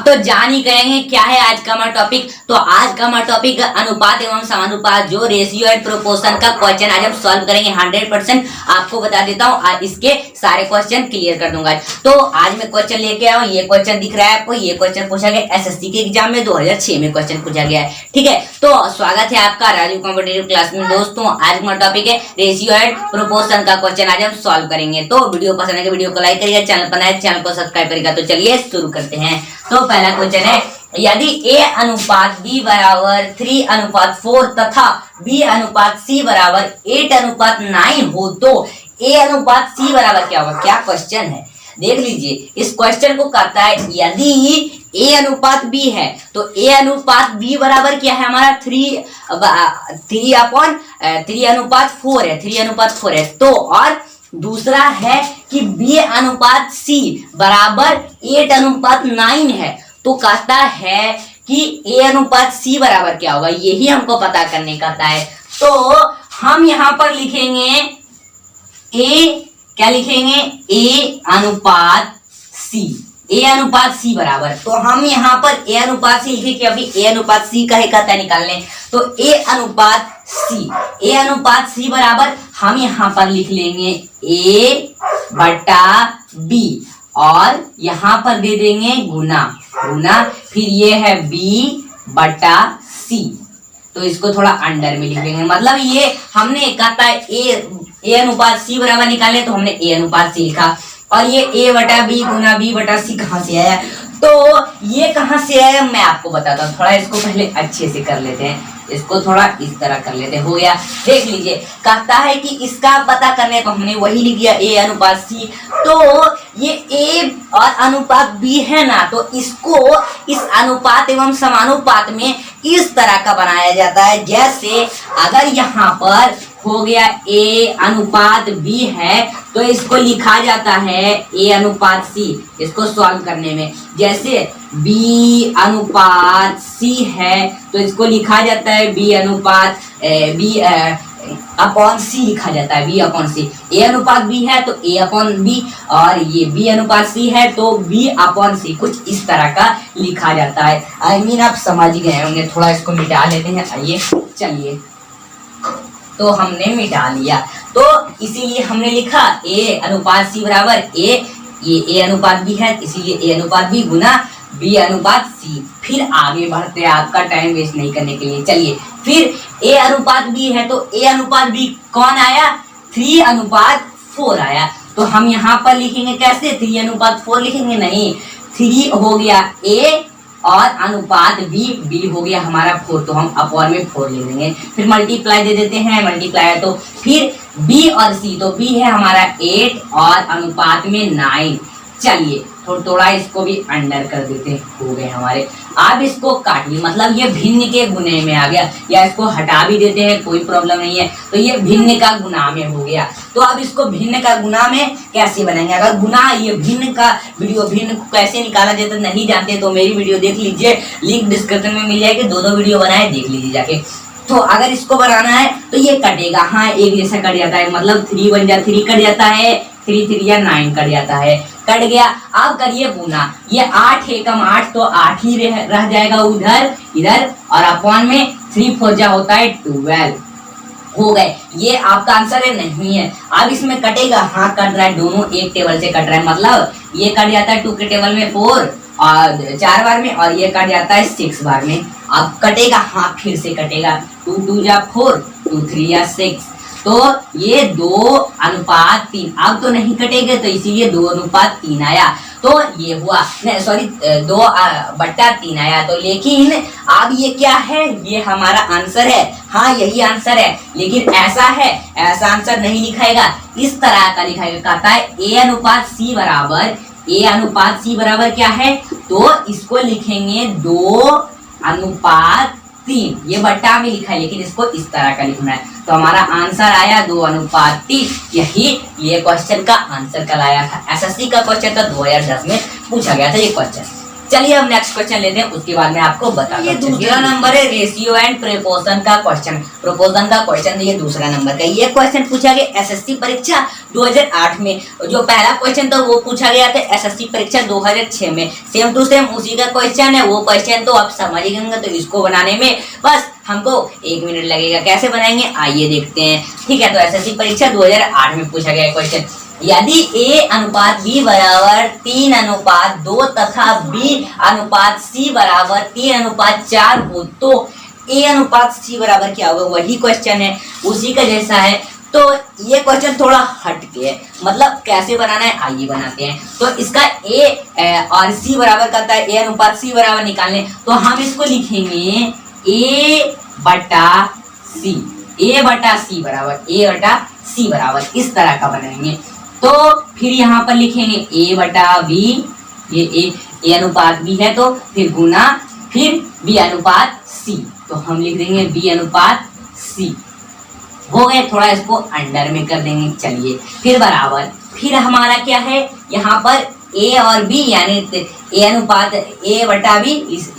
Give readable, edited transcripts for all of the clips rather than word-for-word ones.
तो जान ही कहेंगे क्या है आज का हमारा टॉपिक। तो आज का हमारा टॉपिक अनुपात एवं समानुपात जो रेशियो एंड प्रोपोर्शन का क्वेश्चन आज हम सॉल्व करेंगे 100%। आपको बता देता हूँ आज इसके सारे क्वेश्चन क्लियर कर दूंगा। तो आज मैं क्वेश्चन लेके आया हूँ, ये क्वेश्चन दिख रहा है आपको, ये क्वेश्चन पूछा गया एसएससी के एग्जाम में 2006 में क्वेश्चन पूछा गया है। ठीक है, तो स्वागत है आपका राजू कॉम्पिटिटिव क्लास में। दोस्तों आज हमारा टॉपिक है रेशियो एंड प्रोपोर्शन का क्वेश्चन आज हम सॉल्व करेंगे। तो वीडियो पसंद है वीडियो को लाइक करिएगा, चैनल पर नए चैनल को सब्सक्राइब करिएगा। तो चलिए शुरू करते हैं। तो पहला क्वेश्चन है, यदि A अनुपात B बराबर 3:4 तथा B अनुपात C बराबर 8:9 हो तो A अनुपात C बराबर क्या होगा। क्या क्वेश्चन है देख लीजिए। इस क्वेश्चन को कहता है यदि A अनुपात B है तो A अनुपात B बराबर क्या है हमारा 3:4 है। तो और दूसरा है कि B अनुपात C बराबर 8:9 है। तो कहता है कि A अनुपात C बराबर क्या होगा, यही हमको पता करने कहता है। तो हम यहां पर लिखेंगे क्या लिखेंगे A अनुपात C बराबर। तो हम यहाँ पर A अनुपात C लिखे कि अभी A अनुपात C का है कहता है निकालने। तो A अनुपात C बराबर हम यहाँ पर लिख लेंगे A बटा B और यहाँ पर दे देंगे गुना, फिर ये है B बटा C। तो इसको थोड़ा अंडर में लिख लेंगे। मतलब ये हमने कहता है A अनुपात C बराबर निकाले तो हमने A अनुपात C लिखा। और ये A बटा B गुना B बटा C कहाँ से आया, तो ये कहाँ से आया मैं आपको बताता हूँ। थोड़ा इसको पहले अच्छे से कर लेते हैं, इसको थोड़ा इस तरह कर लेते हैं। हो गया, देख लीजिए कहता है कि इसका पता करने तो हमने वही लिख दिया A अनुपात C। तो ये A और अनुपात B है ना, तो इसको इस अनुपात एवं समानुपात में इस तरह का बनाया जाता है। जैसे अगर यहाँ पर हो गया A अनुपात B है तो इसको लिखा जाता है A अनुपात C, इसको सॉल्व करने में। जैसे B अनुपात C है तो इसको लिखा जाता है B अनुपात B अपॉन C लिखा जाता है, B अपॉन C। A अनुपात B है तो A अपॉन B और ये B अनुपात C है तो B अपॉन C, कुछ इस तरह का लिखा जाता है। आई मीन आप समझ गए होंगे। थोड़ा इसको मिटा लेते हैं। आइए चलिए, तो हमने मिटा लिया। तो इसीलिए हमने लिखा A अनुपात C बराबर ये A अनुपात B है, इसीलिए A अनुपात B गुना B अनुपात C। फिर आगे बढ़ते हैं आपका टाइम वेस्ट नहीं करने के लिए। चलिए, फिर A अनुपात B है तो A अनुपात B कौन आया, 3:4 आया। तो हम यहाँ पर लिखेंगे कैसे, 3:4 लिखेंगे नहीं, 3 हो गया A और अनुपात B हो गया हमारा 4, तो हम अपॉन में 4 ले लेंगे। फिर मल्टीप्लाई दे देते हैं, मल्टीप्लाई तो फिर B और C, तो B है हमारा 8 और अनुपात में 9। चलिए थोड़ा इसको भी अंडर कर देते हैं, हो गए हमारे। आप इसको काटिए, मतलब ये भिन्न के गुने में आ गया, या इसको हटा भी देते हैं कोई प्रॉब्लम नहीं है। तो ये भिन्न का गुना में हो गया। तो अब इसको भिन्न का गुना में कैसे बनाएंगे। अगर गुना ये भिन्न का वीडियो भिन्न को कैसे निकाला जाए तो नहीं जानते तो मेरी वीडियो देख लीजिए, लिंक डिस्क्रिप्शन में मिल जाएगी। दो वीडियो बनाए, देख लीजिए जाके। तो अगर इसको बनाना है तो ये कटेगा, हाँ एक जैसा कट जाता है, मतलब 3 1 जा 3 कट जाता है, 3 3 या 9 कट जाता है, कट गया। अब करिए गुना, ये 8 एकम 8 तो 8 ही रह जाएगा इधर और अपॉन में 3 4 जा होता है 12। हो गए, ये आपका आंसर है नहीं है। अब इसमें कटेगा, हाँ कट रहा है, दोनों एक टेबल से कट रहा है। मतलब ये कट जाता है 2 के टेबल में 4 और 4 बार में, और ये कट जाता है 6 बार में। अब कटेगा, हाँ फिर से कटेगा, 2 2 जा 4, 2 3 या 6। तो ये 2:3 अब तो नहीं कटेगा, तो इसीलिए 2:3 आया। तो ये हुआ नहीं, सॉरी 2/3 आया। तो लेकिन अब ये क्या है, ये हमारा आंसर है, हाँ यही आंसर है। लेकिन ऐसा है, ऐसा आंसर नहीं लिखाएगा, इस तरह का लिखाएगा। कहता है A अनुपात C बराबर क्या है, तो इसको लिखेंगे 2:3। ये बट्टा में लिखा है लेकिन इसको इस तरह का लिखना है। तो हमारा आंसर आया 2:3। यही ये क्वेश्चन का आंसर कल आया था, एसएससी का क्वेश्चन था, 2010 में पूछा गया था ये क्वेश्चन। चलिए अब नेक्स्ट क्वेश्चन लेते हैं, उसके बाद मैं आपको बताता हूँ। ये दूसरा नंबर है रेशियो एंड प्रोपोर्शन का क्वेश्चन, प्रोपोर्शन का क्वेश्चन ये दूसरा नंबर का। ये क्वेश्चन पूछा गया एसएससी परीक्षा 2008 में। जो पहला क्वेश्चन था वो पूछा गया था एसएससी परीक्षा 2006 में। सेम टू सेम उसी का क्वेश्चन है। वो क्वेश्चन तो आप समझ गए, तो इसको बनाने में बस हमको 1 मिनट लगेगा। कैसे बनाएंगे आइए देखते हैं, ठीक है। तो एसएससी परीक्षा 2008 में पूछा गया क्वेश्चन, यदि A अनुपात B बराबर 3:2 तथा B अनुपात C बराबर 3:4 हो तो A अनुपात C बराबर क्या होगा। वही क्वेश्चन है, उसी का जैसा है। तो ये क्वेश्चन थोड़ा हट के है, मतलब कैसे बनाना है आइए बनाते हैं। तो इसका A और C बराबर करता है, A अनुपात C बराबर निकालने, तो हम इसको लिखेंगे A/C बराबर इस तरह का बनाएंगे। तो फिर यहाँ पर लिखेंगे A/B, ये A अनुपात B है तो फिर गुना फिर B अनुपात C, तो हम लिख देंगे B अनुपात C हो गए। थोड़ा इसको अंडर में कर देंगे। चलिए फिर बराबर, फिर हमारा क्या है यहाँ पर A और B यानी A अनुपात A/B,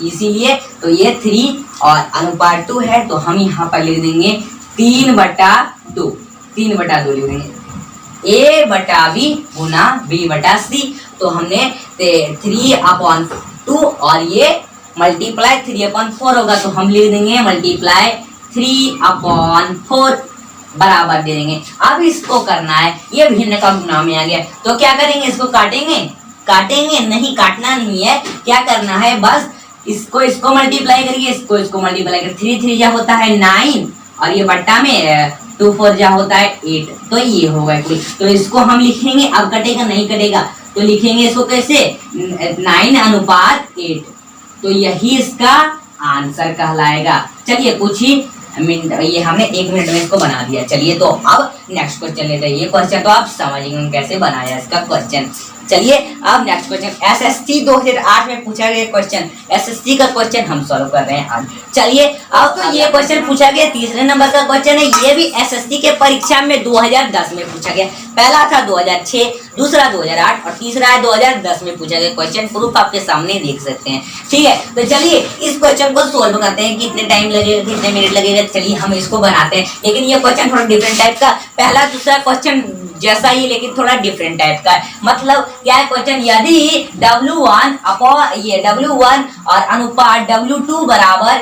इसीलिए तो ये 3 और अनुपात 2 है, तो हम यहाँ पर लिख देंगे 3/2 लिख देंगे। A/B गुना B/C, तो हमने 3/2 और ये मल्टीप्लाई 3/4 होगा, तो हम लिख देंगे मल्टीप्लाई 3/4 बराबर दे देंगे। अब इसको करना है, ये भिन्न का गुना में आ गया, तो क्या करेंगे, इसको काटेंगे नहीं, काटना नहीं है। क्या करना है, बस इसको मल्टीप्लाई करिए, इसको मल्टीप्लाई करिए। 3 3 जा होता है 9 और ये बट्टा में 2 4 जा होता है 8, तो ये होगा कोई। तो इसको हम लिखेंगे, अब कटेगा नहीं कटेगा, तो लिखेंगे इसको कैसे 9:8, तो यही इसका आंसर कहलाएगा। चलिए कुछ ही मिनट, ये हमने 1 मिनट में इसको बना दिया। चलिए तो अब नेक्स्ट क्वेश्चन लेते हैं। ये क्वेश्चन तो आप समझेंगे कैसे बनाया इसका क्वेश्चन। चलिए अब नेक्स्ट क्वेश्चन एसएससी 2008 में पूछा गया क्वेश्चन, एसएससी का क्वेश्चन हम सॉल्व कर रहे हैं आज। चलिए अब तो ये क्वेश्चन पूछा गया, तीसरे नंबर का क्वेश्चन है। ये भी एसएससी के परीक्षा में 2010 में पूछा गया। पहला था 2006, दूसरा 2008 और तीसरा है 2010 में पूछा गया क्वेश्चन। प्रूफ आपके सामने देख सकते हैं, ठीक है। तो चलिए इस क्वेश्चन को सोल्व करते हैं, कितने टाइम लगेगा, कितने मिनट लगेगा। चलिए हम इसको बनाते हैं, लेकिन ये क्वेश्चन थोड़ा डिफरेंट टाइप का, पहला दूसरा क्वेश्चन जैसा ही लेकिन थोड़ा डिफरेंट टाइप का है। मतलब क्या है क्वेश्चन, यदि W1 और अनुपात W2 बराबर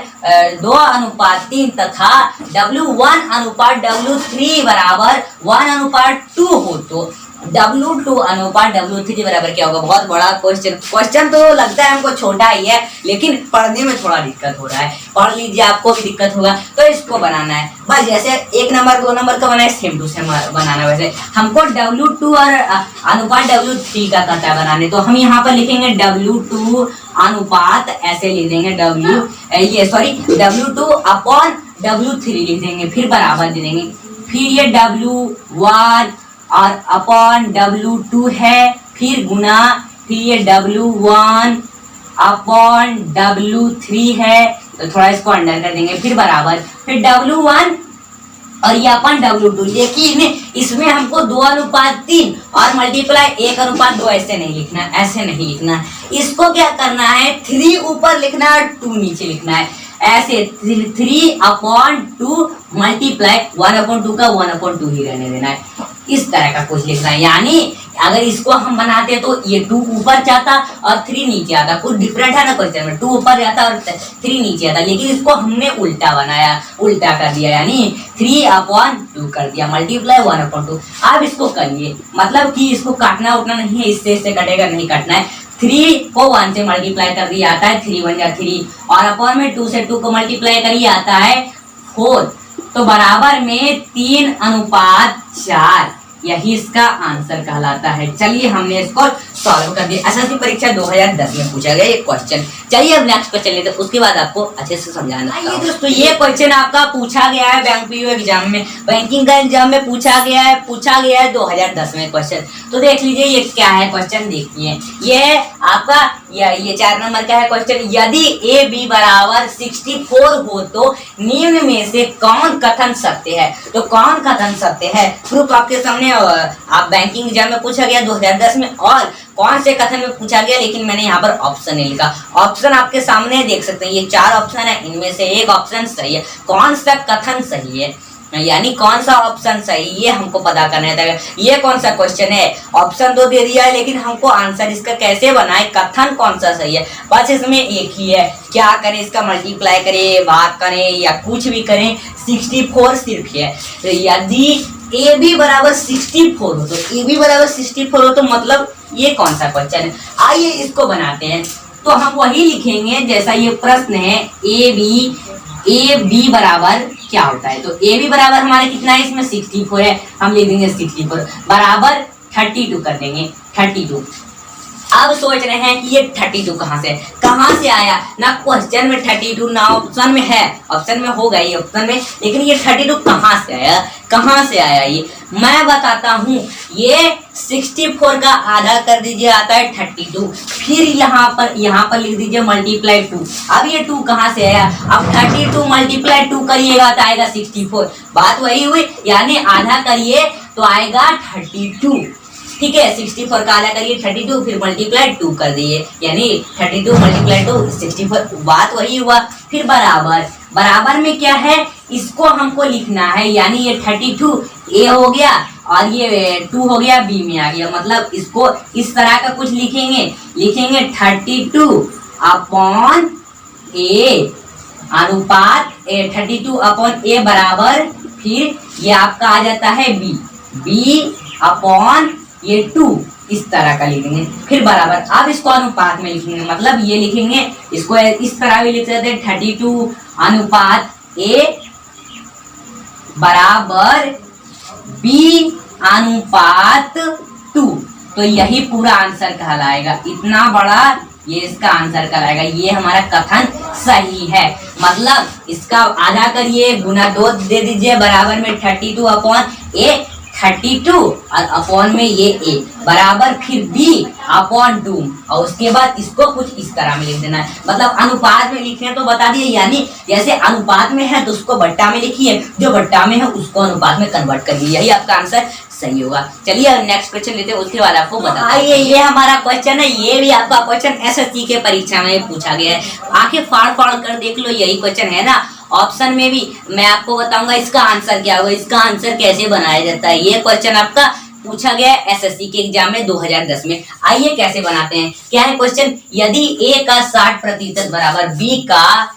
2:3 तथा W1 अनुपात W3 बराबर 1:2 हो तो W2 अनुपात W3 बराबर क्या होगा। बहुत बड़ा क्वेश्चन तो लगता है हमको छोटा ही है, लेकिन पढ़ने में थोड़ा दिक्कत हो रहा है। पढ़ लीजिए, आपको भी दिक्कत होगा। तो इसको बनाना है बस जैसे 1 नंबर 2 नंबर का बनाए, सेम टू सेम बनाना। वैसे हमको W2 और अनुपात W3 का कहता है बनाने, तो हम यहाँ पर लिखेंगे W2 अनुपात, ऐसे लिख देंगे W2/W3 लिख देंगे, फिर बराबर दे देंगे। फिर ये W1 और अपॉन W2 है, फिर गुना, फिर ये W1 अपॉन W3 है, तो थोड़ा इसको अंडर कर देंगे, फिर बराबर, फिर W1 और ये अपन W2। लेकिन इसमें हमको 2:3 और मल्टीप्लाई 1:2 ऐसे नहीं लिखना, इसको क्या करना है 3 ऊपर लिखना है और 2 नीचे लिखना है। ऐसे 3/2 मल्टीप्लाई 1/2 का 1/2 ही रहने देना है, इस तरह का कुछ लिखना है। यानी अगर इसको हम बनाते तो ये 2 ऊपर जाता और 3 नीचे आता। कुछ डिफरेंट है ना क्वेश्चन में, 2 ऊपर जाता और 3 नीचे आता, लेकिन इसको हमने उल्टा बनाया, उल्टा कर दिया, यानी 3/2 कर दिया मल्टीप्लाई 1/2। अब इसको करिए, मतलब कि इसको काटना उतना नहीं है, इससे कटेगा नहीं, काटना है। 3 को 1 से मल्टीप्लाई कर दिया आता है 3 1 जा 3, और अपॉन में 2 से 2 को मल्टीप्लाई करिए आता है 4, तो बराबर में 3:4, यही इसका आंसर कहलाता है। चलिए हमने इसको सॉल्व कर दिया। एसएससी परीक्षा 2010 में पूछा गया ये क्वेश्चन। चलिए अब नेक्स्ट क्वेश्चन लेते हैं, उसके बाद आपको अच्छे से समझाना है। दोस्तों ये क्वेश्चन आपका पूछा गया है बैंक पीयू एग्जाम में, बैंकिंग का एग्जाम में पूछा गया है 2010 में क्वेश्चन। तो देख लीजिए ये क्या है क्वेश्चन, देखिए ये आपका ये 4 नंबर का है क्वेश्चन। यदि ए बी बराबर 64 हो तो निम्न में से कौन कथन सत्य है। तो कौन कथन सत्य है, प्रूफ आपके सामने आप बैंकिंग एग्जाम में पूछा गया 2010 में, और कौन से कथन में पूछा गया, लेकिन मैंने यहाँ पर ऑप्शन नहीं लिखा। ऑप्शन आपके सामने देख सकते हैं, ये 4 ऑप्शन है, इनमें से एक ऑप्शन सही है। कौन सा कथन सही है, यानी कौन सा ऑप्शन सही, ये हमको पता करना है। ये कौन सा क्वेश्चन है, ऑप्शन 2 दे दिया है, लेकिन हमको आंसर इसका कैसे बनाए, कथन कौन सा सही है, बस इसमें एक ही है। क्या करें, इसका मल्टीप्लाई करें, भाग करें या कुछ भी करें, 64 सिर्फ है। तो यदि ए बी बराबर 64 हो, तो ए बी बराबर 64 हो तो मतलब ये कौन सा क्वेश्चन है। आइए इसको बनाते हैं। तो हम वही लिखेंगे जैसा ये प्रश्न है, ए बी बराबर क्या होता है। तो ए बी बराबर हमारे कितना है, इसमें 64 है, हम लिख देंगे 64 बराबर 32 कर देंगे 32। अब सोच रहे हैं कि ये 32 कहाँ से आया, ना क्वेश्चन में 32 ना ऑप्शन में है, ऑप्शन में होगा ये ऑप्शन में, लेकिन ये 32 कहाँ से आया ये मैं बताता हूँ। ये 64 का आधा कर दीजिए, आता है 32, फिर यहाँ पर लिख दीजिए मल्टीप्लाई 2। अब ये 2 कहाँ से आया, अब 32 मल्टीप्लाई 2 करिएगा तो आएगा 64, बात वही हुई, यानी आधा करिए तो आएगा 32। ठीक है, 64 का आधा करिए 32, फिर मल्टीप्लाई 2 कर दिए, यानी 32 मल्टीप्लाई 2 64, बात वही हुआ। फिर बराबर में क्या है, इसको हमको लिखना है, यानी ये 32 ए हो गया और ये 2 हो गया बी में आ गया, मतलब इसको इस तरह का कुछ लिखेंगे 32 अपॉन ए अनुपात 32 अपॉन ए बराबर, फिर ये आपका आ जाता है बी अपॉन ये 2, इस तरह का लिखेंगे। फिर बराबर, अब इसको अनुपात में लिखेंगे, मतलब ये लिखेंगे, इसको इस तरह भी लिख सकते हैं 32 अनुपात ए बराबर बी अनुपात 2, तो यही पूरा आंसर कहलाएगा। इतना बड़ा ये इसका आंसर कहलाएगा। ये हमारा कथन सही है, मतलब इसका आधा करिए, गुना 2 दे दीजिए, बराबर में 32 अपॉन ए 32 और अपॉन में ये ए बराबर फिर बी अपॉन 2, और उसके बाद इसको कुछ इस तरह में लिख देना है। मतलब अनुपात में लिखने तो बता दिए, यानी जैसे अनुपात में है तो उसको बट्टा में लिखिए, जो बट्टा में है उसको अनुपात में कन्वर्ट करिए, यही आपका आंसर सही होगा। चलिए नेक्स्ट क्वेश्चन लेते हैं, उसके बाद आपको बता। आइए ये हमारा क्वेश्चन है, ये भी आपका क्वेश्चन एसएससी के परीक्षा में पूछा गया है। आंखें फाड़ कर देख लो, यही क्वेश्चन है ना। ऑप्शन में भी मैं आपको बताऊंगा इसका आंसर क्या होगा, इसका आंसर कैसे बनाया जाता है। ये क्वेश्चन आपका पूछा गया है एसएससी के एग्जाम में 2010 में। आइए कैसे बनाते हैं। क्या है क्वेश्चन, यदि ए का 60% बराबर बी का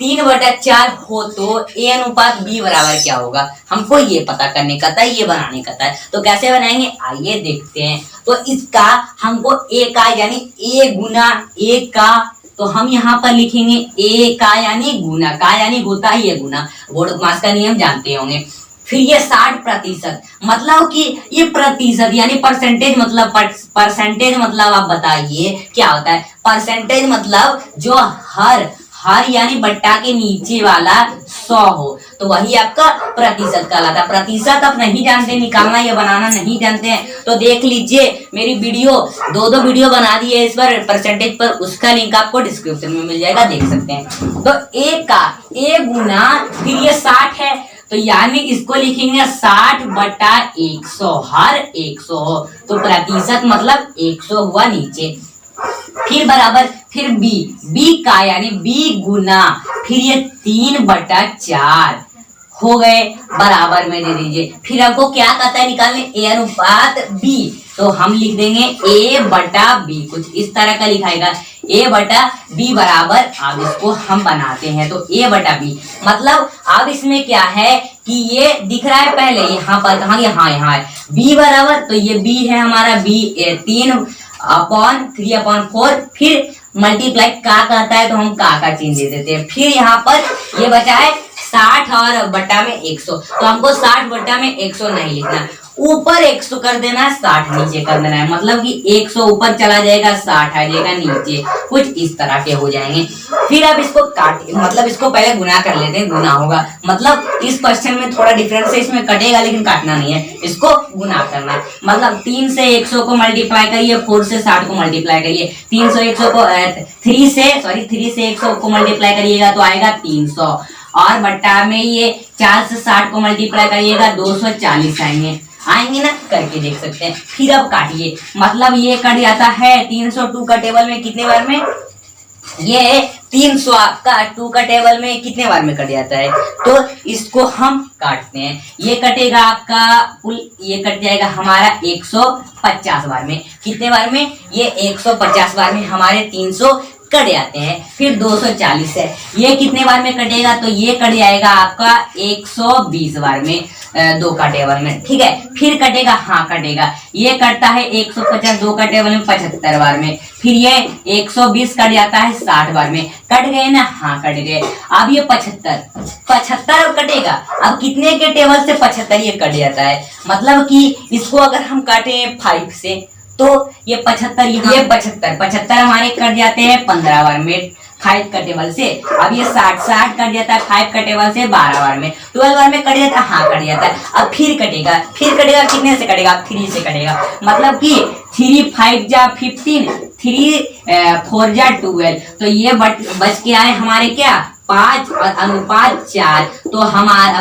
3/4 हो तो ए अनुपात बी बराबर क्या होगा, हमको ये पता करने का था, ये बनाने का था। तो कैसे बनाएंगे, आइए देखते हैं। तो इसका हमको ए का यानी ए गुना ए का, तो हम यहाँ पर लिखेंगे ए का यानी गुना, का यानी होता ही है गुना, बोर्ड मास का नियम जानते होंगे। फिर ये 60%, मतलब कि ये प्रतिशत यानी परसेंटेज, मतलब परसेंटेज मतलब आप बताइए क्या होता है। परसेंटेज मतलब जो हर यानी बट्टा के नीचे वाला 100 हो, तो वही आपका प्रतिशत कहलाता है। प्रतिशत आप नहीं जानते निकालना या बनाना नहीं जानते हैं तो देख लीजिए मेरी वीडियो, 2 वीडियो बना दी है इस पर परसेंटेज पर, उसका लिंक आपको डिस्क्रिप्शन में मिल जाएगा, देख सकते हैं। तो ए का ए गुना फिर ये 60 है, तो यानी इसको लिखेंगे 60/100, हर 100 हो तो प्रतिशत मतलब 100 हुआ नीचे। फिर बराबर, फिर बी का यानी बी गुना फिर ये 3/4 हो गए, बराबर में दे दीजिए। फिर आपको क्या कहता है निकालने, ए अनुपात बी, तो हम लिख देंगे a/b, कुछ इस तरह का लिखाएगा a/b बराबर। अब इसको हम बनाते हैं तो a/b मतलब अब इसमें क्या है कि ये दिख रहा है पहले यहाँ पर, कहाँ यहाँ है b बराबर, तो ये b है हमारा, b 3/4, फिर मल्टीप्लाई का कहता है तो हम का चिन्ह दे देते हैं। फिर यहाँ पर ये बचा है 60 और बट्टा में 100, तो हमको 60 बट्टा में 100 नहीं लिखना, ऊपर 100 कर देना है, 60 नीचे कर देना है, मतलब कि 100 ऊपर चला जाएगा, 60 आ जाएगा नीचे, कुछ इस तरह के हो जाएंगे। फिर अब इसको मतलब इसको पहले गुना कर लेते हैं, गुना होगा, मतलब इस क्वेश्चन में थोड़ा डिफरेंस है, इसमें कटेगा लेकिन काटना नहीं है, इसको गुना करना है। मतलब 3 से 100 को मल्टीप्लाई करिए, 4 से 60 को मल्टीप्लाई करिए, 3 से 100 को 3 से 100 को मल्टीप्लाई करिएगा तो आएगा 300, और बट्टा में ये 4 से 60 को मल्टीप्लाई करिएगा 240 आएंगे। आएंगे ना, करके देख सकते हैं। फिर अब काटिए, मतलब ये कट जाता है 302 का टेबल में कितने बार में, ये 300 आपका 2 का टेबल में कितने बार में कट जाता है, तो इसको हम काटते हैं। ये कटेगा आपका कुल, ये कट जाएगा हमारा 150 बार में। कितने बार में, ये 150 बार में हमारे 300 कट जाते हैं। फिर 240 है, ये कितने बार में कटेगा, तो ये कट जाएगा आपका 120 बार में 2 का टेबल में, ठीक है। फिर कटेगा, हाँ कटेगा, ये कटता है 150 2 का टेबल में 75 बार में। फिर ये 120 कट जाता है 60 बार में। कट गए ना, हाँ कट गए। अब ये 75 अब कटेगा। अब कितने के टेबल से 75 ये कट जाता है, मतलब कि इसको अगर हम काटे 5 से तो ये 75, ये 75 हमारे कट जाते हैं 15 बार में 5 का टेबल से। अब ये 60 कट जाता है 5 का टेबल से 12 बार में, 12 बार में कट जाता है, हाँ कट जाता है। अब फिर कटेगा कितने से कटेगा, 3 से कटेगा, मतलब कि 3 5 जा 15, 3 4 जा 12, तो ये बच के आए हमारे क्या 5 और अनुपात 4, तो हमारा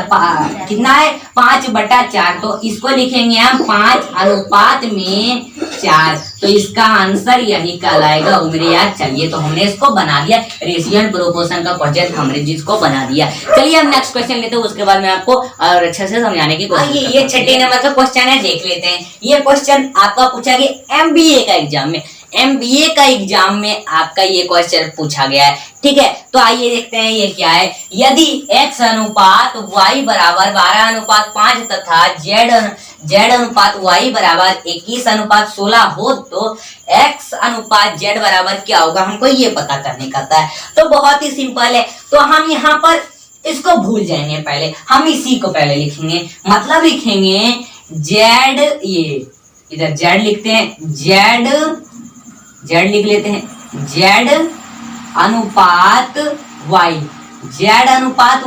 कितना है 5/4, तो इसको लिखेंगे हम 5 अनुपात में 4, तो इसका आंसर यही कहलाएगा उम्र यार। चलिए, तो हमने इसको बना दिया, रेशियो एंड प्रोपोर्शन का प्रोजेक्ट हमने जिसको बना दिया। चलिए हम नेक्स्ट क्वेश्चन लेते हैं, उसके बाद मैं आपको और अच्छे से समझाने की कोशिश करूंगा। ये 6 नंबर का क्वेश्चन है, देख लेते हैं। ये क्वेश्चन आपका पूछा गया MBA का एग्जाम में, MBA का एग्जाम में आपका ये क्वेश्चन पूछा गया है, ठीक है। तो आइए देखते हैं ये क्या है। यदि x अनुपात y बराबर 12:5 तथा z अनुपात y बराबर 21:16 हो तो x अनुपात z बराबर क्या होगा, हमको ये पता करने का है। तो बहुत ही सिंपल है, तो हम यहाँ पर इसको भूल जाएंगे, पहले हम इसी को पहले लिखेंगे, मतलब लिखेंगे z, ये इधर z लिखते हैं, z लिख लेते हैं, z अनुपात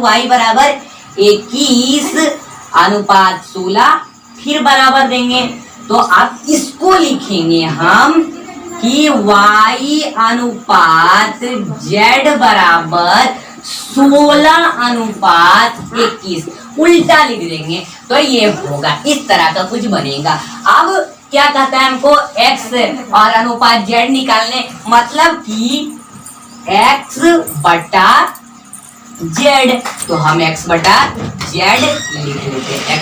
y बराबर 21:16, फिर बराबर देंगे, तो आप इसको लिखेंगे हम कि y अनुपात z बराबर 16:21, उल्टा लिख देंगे, तो ये होगा, इस तरह का कुछ बनेगा। अब क्या कहता है हमको x और अनुपात z निकालने, मतलब कि x बटा z, तो हम x बटा z लिख लेते हैं, x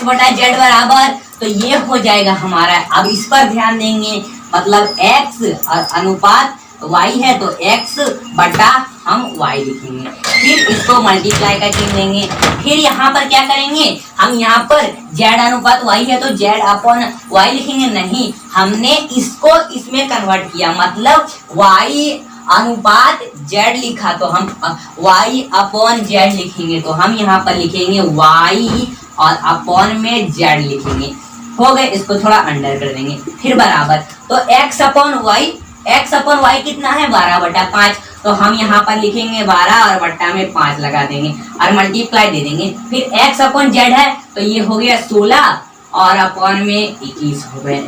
बटा z बराबर, तो ये हो जाएगा हमारा। अब इस पर ध्यान देंगे, मतलब x और अनुपात y है तो x बटा हम y लिखेंगे, फिर इसको मल्टीप्लाई करके लेंगे। फिर यहाँ पर क्या करेंगे, हम यहाँ पर z अनुपात y है तो z अपॉन y लिखेंगे, नहीं, हमने इसको इसमें कन्वर्ट किया, मतलब y अनुपात z लिखा तो हम y अपॉन z लिखेंगे, तो हम यहाँ पर लिखेंगे y और अपॉन में z लिखेंगे, हो गए। इसको थोड़ा अंडर कर देंगे, फिर बराबर, तो x अपॉन y कितना है 12/5, तो हम यहाँ पर लिखेंगे 12 और बट्टा में 5 लगा देंगे और मल्टीप्लाई दे देंगे। फिर x अपॉन z है तो ये हो गया 16 और अपॉन में 21 हो गए।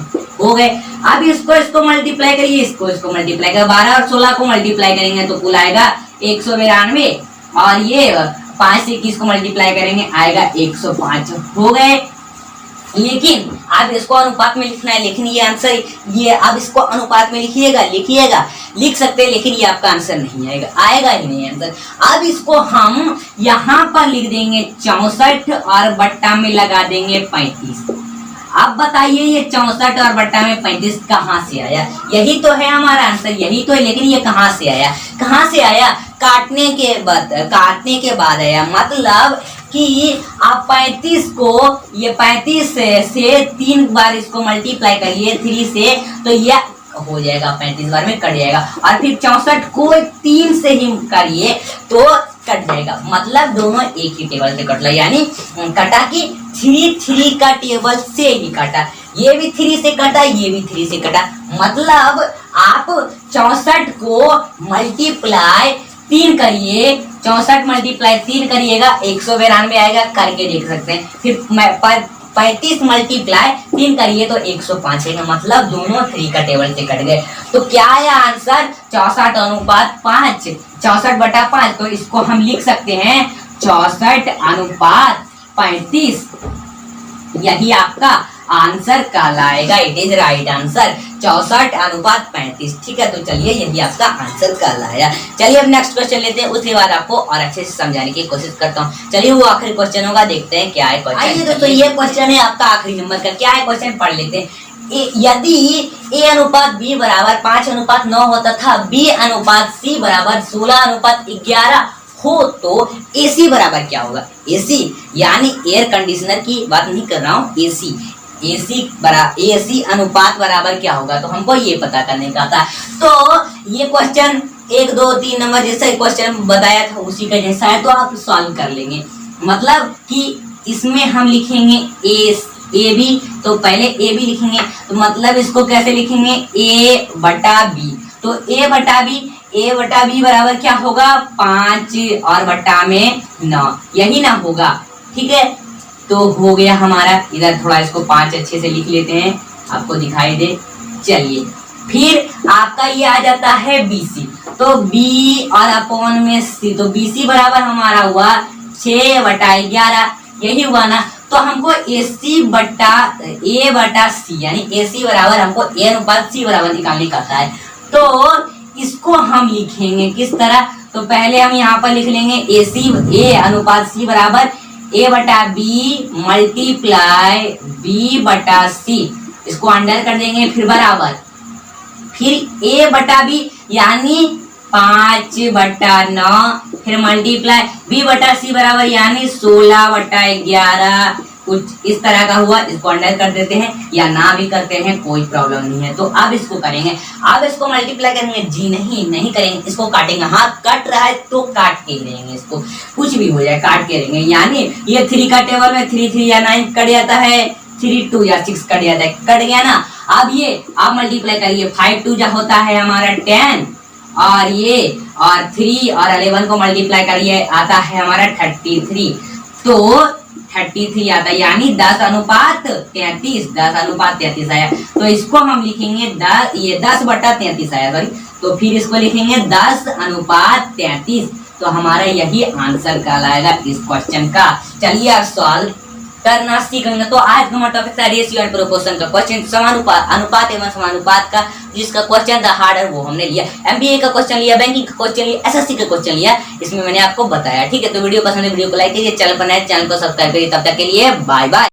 अब इसको मल्टीप्लाई करिए, इसको मल्टीप्लाई कर 12 और 16 को मल्टीप्लाई करेंगे तो कुल आएगा 192, और ये 5 से 21 को मल्टीप्लाई करेंगे आएगा 105, हो गए। लेकिन अब इसको अनुपात में लिखना है, लेकिन ये आंसर ये अब इसको अनुपात में लिख सकते हैं, लेकिन ये आपका आंसर नहीं आएगा ही नहीं आंसर। अब इसको हम यहाँ पर लिख देंगे 64 और बट्टा में लगा देंगे 35। अब बताइए ये 64 और बट्टा में 35 कहाँ से आया, यही तो है हमारा आंसर, यही तो है, लेकिन ये कहाँ से आया, काटने के बाद आया, मतलब कि आप 35 को, ये 35 से 3 बार इसको मल्टीप्लाई करिए 3 से, तो ये हो जाएगा 35 बार में कट जाएगा, और फिर 64 को 3 से ही करिए तो कट जाएगा, मतलब दोनों एक ही टेबल से कटला, यानी कटा कि 3 का टेबल से ही कटा, ये भी 3 से कटा, ये भी 3 से कटा, मतलब आप 64 को मल्टीप्लाई 3 करिए, 64 मल्टीप्लाई 3 करिएगा 192 आएगा, करके देख सकते हैं। फिर 35 मल्टीप्लाई 3 करिए तो 105 है, मतलब दोनों 3 का टेबल से कट गए। तो क्या है आंसर 64 अनुपात 5, 64/5, तो इसको हम लिख सकते हैं 64 अनुपात 35, यही आपका आंसर कहलाएगा। It is right answer 64:35। ठीक है, तो चलिए यही आपका आंसर कहलाया। चलिए अब नेक्स्ट क्वेश्चन लेते हैं, उसके बाद आपको और अच्छे से समझाने की कोशिश करता हूँ। चलिए वो आखिरी क्वेश्चन होगा, देखते हैं क्या है क्वेश्चन। आइए दोस्तों, ये क्वेश्चन है आपका आखिरी नंबर का। क्या है क्वेश्चन, पढ़ लेते हैं। यदि A अनुपात B बराबर 5:9 हो तथा B अनुपात C बराबर 16:11 हो तो AC बराबर क्या होगा। AC यानी एयर कंडीशनर की बात नहीं कर रहा हूँ, AC अनुपात बराबर क्या होगा, तो हमको ये पता करने का था। तो ये क्वेश्चन 1 2 3 नंबर जैसा क्वेश्चन बताया था उसी का जैसा है, तो आप सॉल्व कर लेंगे। मतलब कि इसमें हम लिखेंगे ए बी, तो पहले ए बी लिखेंगे, तो मतलब इसको कैसे लिखेंगे, ए बटा बी। तो ए बटा बी बराबर क्या होगा, 5 और बटा में 9, यही ना होगा। ठीक है, तो हो गया हमारा। इधर थोड़ा इसको 5 अच्छे से लिख लेते हैं, आपको दिखाई दे। चलिए फिर आपका ये आ जाता है BC, तो B और अपॉन में C, तो BC बराबर हमारा हुआ 6/11, यही हुआ ना। तो हमको AC बटा A बटा C यानी AC बराबर हमको A अनुपात C बराबर निकालने का है। तो इसको हम लिखेंगे किस तरह, तो पहले हम यहाँ पर लिख लेंगे A अनुपात C बराबर A बटा B मल्टीप्लाई B बटा C, इसको अंडर कर देंगे, फिर बराबर, फिर A बटा B यानी 5/9, फिर मल्टीप्लाई B बटा C बराबर यानी 16/11, कुछ इस तरह का हुआ। इसको अंडर कर देते हैं या ना भी करते हैं, कोई प्रॉब्लम नहीं है। तो अब इसको करेंगे, अब इसको मल्टीप्लाई करेंगे, जी नहीं करेंगे, इसको काटेंगे। हाँ, कट रहा है तो काट के रहेंगे, इसको कुछ भी हो जाए काट के रहेंगे। यानी ये 3 का टेबल में 3 या 9 कट जाता है, 3 2 या 6 कट जाता है, कट गया ना। अब ये आप मल्टीप्लाई करिए, 5 2 जा होता है हमारा 10, और ये और 3 और 11 को मल्टीप्लाई करिए आता है हमारा 33, तो 33 आता है, यानी 10:33 आया। तो इसको हम लिखेंगे 10/33 आया, सॉरी। तो फिर इसको लिखेंगे 10:33, तो हमारा यही आंसर कहलाएगा इस क्वेश्चन का। चलिए अब सॉल्व करना सीखेंगे। तो आज का हमारा टॉपिक था रेशियो एंड प्रोपोर्शन का क्वेश्चन, अनुपात एवं समानुपात का, जिसका क्वेश्चन था हार्डर वो हमने लिया। MBA का क्वेश्चन लिया, बैंकिंग का क्वेश्चन लिया, SSC का क्वेश्चन लिया, इसमें मैंने आपको बताया। ठीक है, तो वीडियो पसंद है वीडियो को लाइक कीजिए, चैनल पर नए चैनल को सब्सक्राइब करिए। तब तक के लिए बाय बाय।